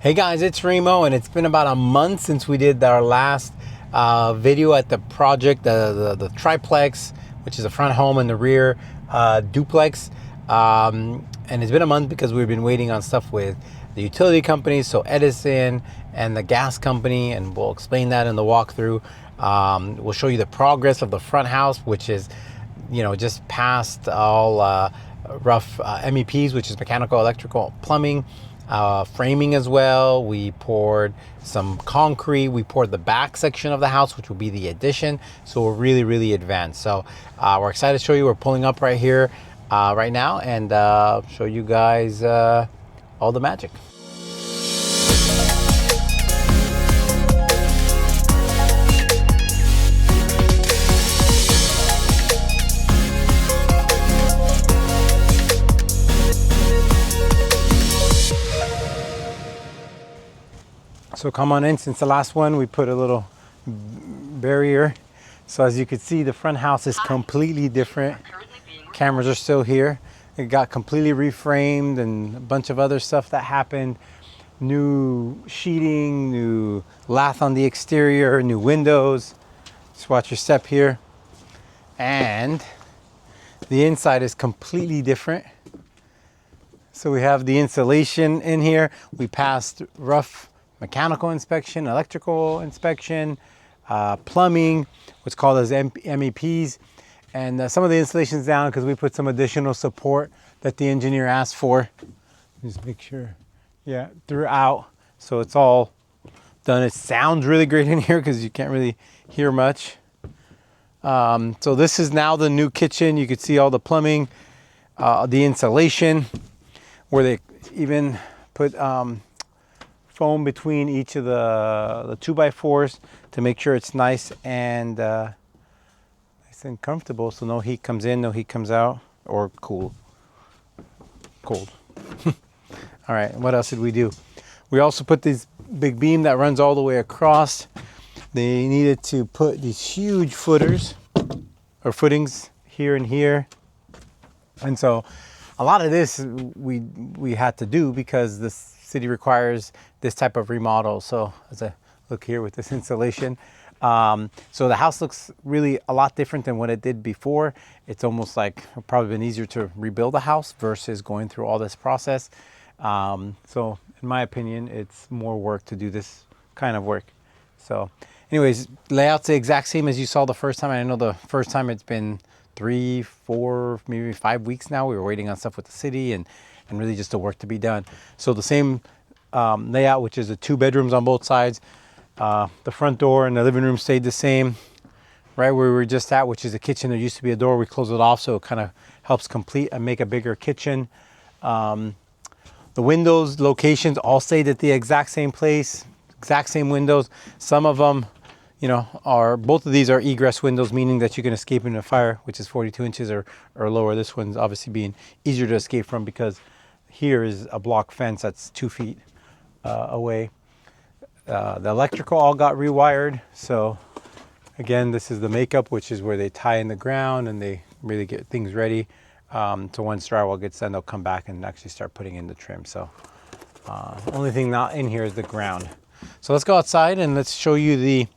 Hey guys, it's Remo, and it's been about a month since we did our last video at the project, the triplex, which is the front home and the rear duplex. And it's been a month because we've been waiting on stuff with the utility companies, so Edison and the gas company, and we'll explain that in the walkthrough. We'll show you the progress of the front house, which is, just past all rough MEPs, which is mechanical, electrical, plumbing. Framing as well. We poured some concrete. We poured the back section of the house, which will be the addition. So we're really advanced. So we're excited to show you. We're pulling up right here right now and show you guys all the magic. So come on in. Since the last one, we put a little barrier. So as you can see, the front house is completely different. Cameras are still here. It got completely reframed and a bunch of other stuff that happened. New sheeting, new lath on the exterior, new windows. Just watch your step here. And the inside is completely different. So we have the insulation in here. We passed rough mechanical inspection, electrical inspection, plumbing, what's called as MEPs, and some of the installations down because we put some additional support that the engineer asked for. Just make sure, throughout. So it's all done. It sounds really great in here because you can't really hear much. So this is now the new kitchen. You can see all the plumbing, the insulation, where they even put foam between each of the 2x4s to make sure it's nice and comfortable, so no heat comes in, no heat comes out, or cold. All right, what else did we do? We also put this big beam that runs all the way across. They needed to put these huge footings here and here, and so a lot of this we had to do because the city requires this type of remodel. So as I look here with this insulation, so the house looks really a lot different than what it did before. It's almost like it probably been easier to rebuild a house versus going through all this process. So in my opinion, it's more work to do this kind of work. So anyways, layout's the exact same as you saw the first time. I know the first time it's been 3, 4, maybe 5 weeks now. We were waiting on stuff with the city and really just the work to be done. So the same layout, which is the 2 bedrooms on both sides. The front door and the living room stayed the same. Right where we were just at, which is the kitchen, there used to be a door. We closed it off, so it kind of helps complete and make a bigger kitchen. The windows, locations all stayed at the exact same place, exact same windows. Some of them, both of these are egress windows, meaning that you can escape in a fire, which is 42 inches or lower. This one's obviously being easier to escape from because here is a block fence that's 2 feet away. The electrical all got rewired. So again, this is the makeup, which is where they tie in the ground and they really get things ready. So once drywall gets done, they'll come back and actually start putting in the trim. So only thing not in here is the ground. So let's go outside and let's show you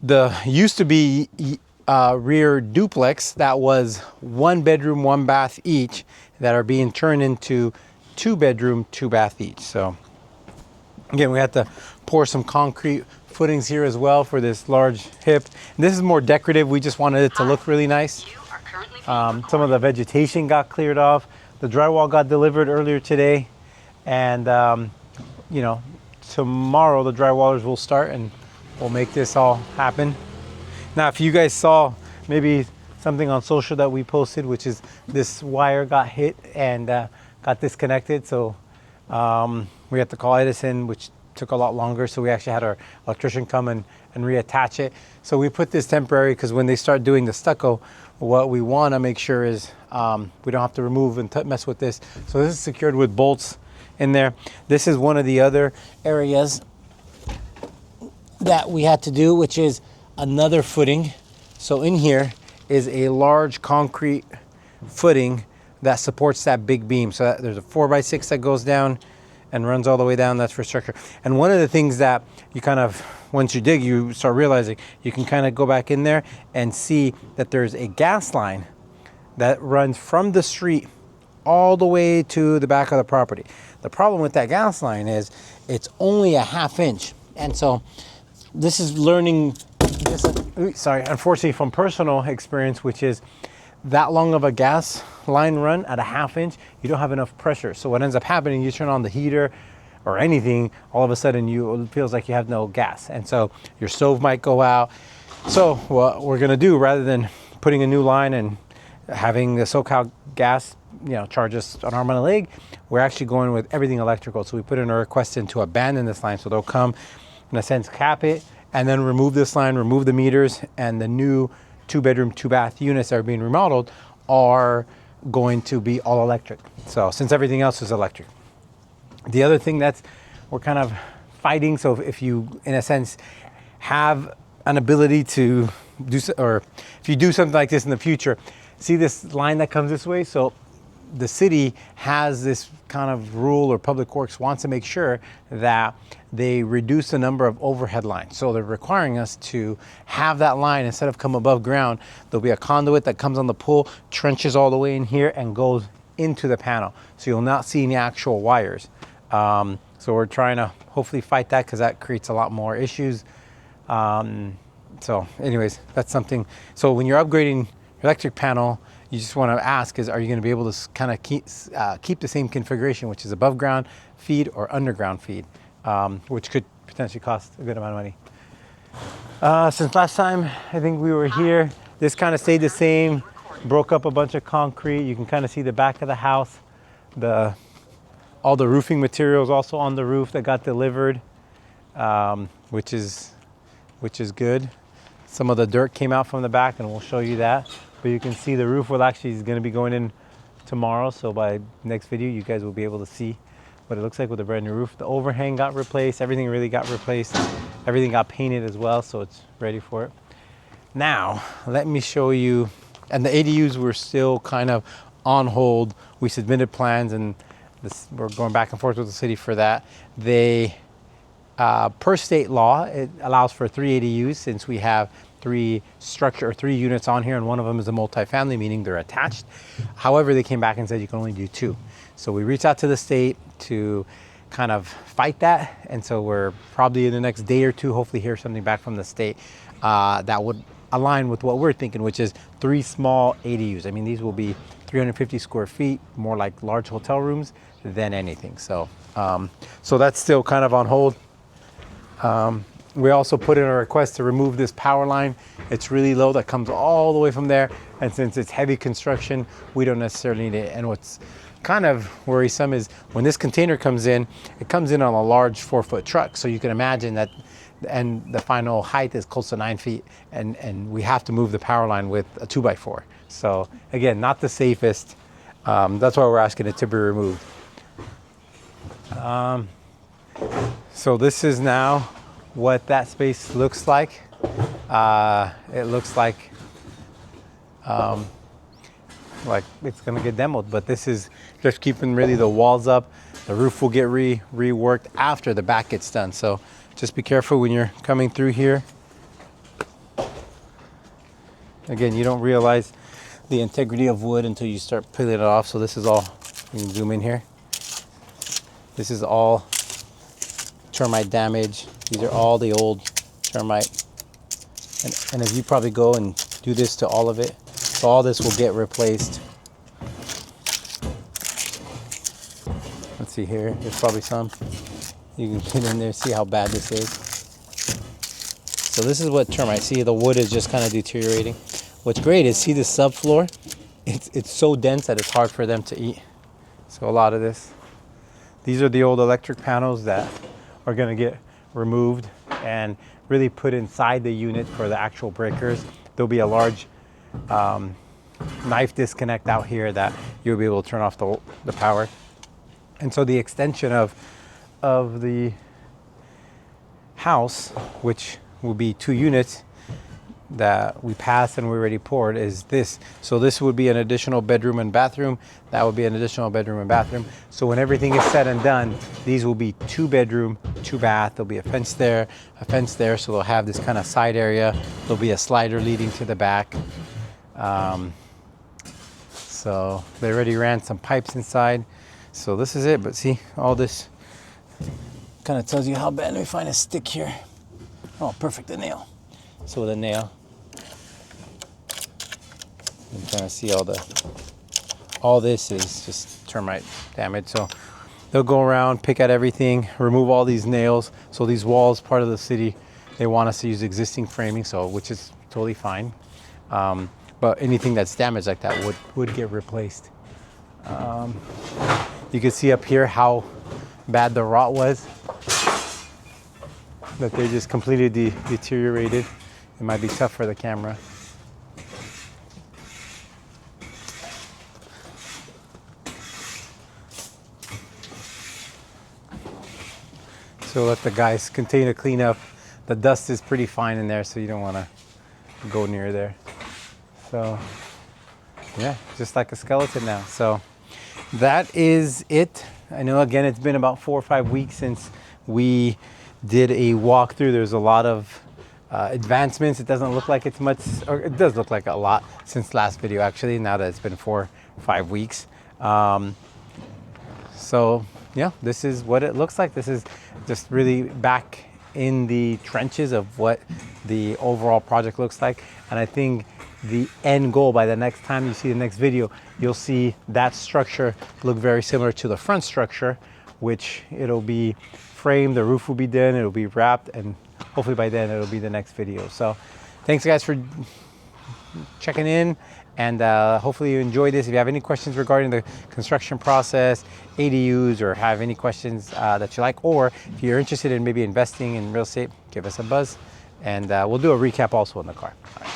the used to be rear duplex that was 1 bedroom, 1 bath each, that are being turned into 2 bedroom, 2 bath each. So again, we had to pour some concrete footings here as well for this large hip. And this is more decorative. We just wanted it to look really nice. Some of the vegetation got cleared off. The drywall got delivered earlier today. And, tomorrow the drywallers will start and we'll make this all happen. Now, if you guys saw maybe something on social that we posted, which is this wire got hit and got disconnected. So we had to call Edison, which took a lot longer. So we actually had our electrician come and reattach it. So we put this temporary because when they start doing the stucco, what we want to make sure is we don't have to remove and mess with this. So this is secured with bolts in there. This is one of the other areas that we had to do, which is another footing. So in here is a large concrete footing that supports that big beam. So there's a 4x6 that goes down and runs all the way down. That's for structure. And one of the things that you kind of, once you dig, you start realizing you can kind of go back in there and see that there's a gas line that runs from the street all the way to the back of the property. The problem with that gas line is it's only a ½ inch. And so this is learning this, unfortunately from personal experience, which is that long of a gas line run at a ½ inch, you don't have enough pressure. So what ends up happening, you turn on the heater or anything, all of a sudden it feels like you have no gas. And so your stove might go out. So what we're gonna do, rather than putting a new line and having the SoCal gas, charge us an arm and a leg, we're actually going with everything electrical. So we put in a request in to abandon this line. So they'll come, in a sense, cap it, and then remove this line, remove the meters, and the new 2-bedroom, 2-bath units that are being remodeled are going to be all electric. So since everything else is electric. The other thing we're kind of fighting, so if you, in a sense, have an ability to do, or if you do something like this in the future, see this line that comes this way? So the city has this kind of rule, or Public Works wants to make sure that they reduce the number of overhead lines. So they're requiring us to have that line, instead of come above ground, there'll be a conduit that comes on the pole, trenches all the way in here and goes into the panel. So you'll not see any actual wires. So we're trying to hopefully fight that, because that creates a lot more issues. So anyways, that's something. So when you're upgrading your electric panel, you just want to ask are you going to be able to kind of keep the same configuration, which is above ground feed or underground feed, which could potentially cost a good amount of money. Since last time I think we were here, this kind of stayed the same, broke up a bunch of concrete. You can kind of see the back of the house, all the roofing materials also on the roof that got delivered, which is good. Some of the dirt came out from the back, and we'll show you that. But you can see the roof is going to be going in tomorrow. So by next video, you guys will be able to see what it looks like with a brand new roof. The overhang got replaced. Everything really got replaced. Everything got painted as well, so it's ready for it. Now, let me show you, and the ADUs were still kind of on hold. We submitted plans, and we're going back and forth with the city for that. They, per state law, it allows for 3 ADUs, since we have 3 units on here, and one of them is a multifamily, meaning they're attached. However, they came back and said you can only do 2. So we reached out to the state to kind of fight that, and so we're probably in the next day or 2 hopefully hear something back from the state that would align with what we're thinking, which is 3 small ADUs. I mean, these will be 350 square feet, more like large hotel rooms than anything. So so that's still kind of on hold. We also put in a request to remove this power line. It's really low, that comes all the way from there. And since it's heavy construction, we don't necessarily need it. And what's kind of worrisome is when this container comes in, it comes in on a large 4-foot truck. So you can imagine that, and the final height is close to 9 feet. And we have to move the power line with a 2x4. So again, not the safest. That's why we're asking it to be removed. So this is now what that space looks like. It looks like it's gonna get demoed, but this is just keeping really the walls up. The roof will get reworked after the back gets done. So just be careful when you're coming through here. Again, you don't realize the integrity of wood until you start peeling it off. So this is all, you can zoom in here. This is all termite damage. These are all the old termite. And if you probably go and do this to all of it, so all this will get replaced. Let's see here, there's probably some. You can get in there, see how bad this is. So this is what termite, see the wood is just kind of deteriorating. What's great is, see the subfloor? It's so dense that it's hard for them to eat. So a lot of this. These are the old electric panels that are gonna get removed and really put inside the unit for the actual breakers. There'll be a large knife disconnect out here that you'll be able to turn off the power. And so the extension of the house, which will be 2 units, that we passed and we already poured is this. So this would be an additional bedroom and bathroom. That would be an additional bedroom and bathroom. So when everything is said and done, these will be 2 bedroom, 2 bath. There'll be a fence there, so they'll have this kind of side area. There'll be a slider leading to the back. So they already ran some pipes inside. So this is it, but see, all this kind of tells you how bad. Let me find a stick here. Oh, perfect, a nail. So with a nail, you can kind of see all this is just termite damage. So they'll go around, pick at everything, remove all these nails. So these walls, part of the city, they want us to use existing framing, so which is totally fine. But anything that's damaged like that would get replaced. You can see up here how bad the rot was, that they just completely deteriorated. It might be tough for the camera. So let the guys continue to clean up. The dust is pretty fine in there, so you don't want to go near there. So yeah, just like a skeleton now. So that is it. I know, again, it's been about 4 or 5 weeks since we did a walkthrough. There's a lot of advancements. It doesn't look like it's much, or it does look like a lot since last video, actually, now that it's been 4 or 5 weeks. So yeah, this is what it looks like. This is just really back in the trenches of what the overall project looks like. And I think the end goal, by the next time you see the next video, you'll see that structure look very similar to the front structure, which it'll be framed, the roof will be done, it'll be wrapped, and hopefully by then it'll be the next video. So thanks guys for checking in, and hopefully you enjoyed this. If you have any questions regarding the construction process, ADUs, or have any questions that you like, or if you're interested in maybe investing in real estate, give us a buzz, and we'll do a recap also on the car. All right.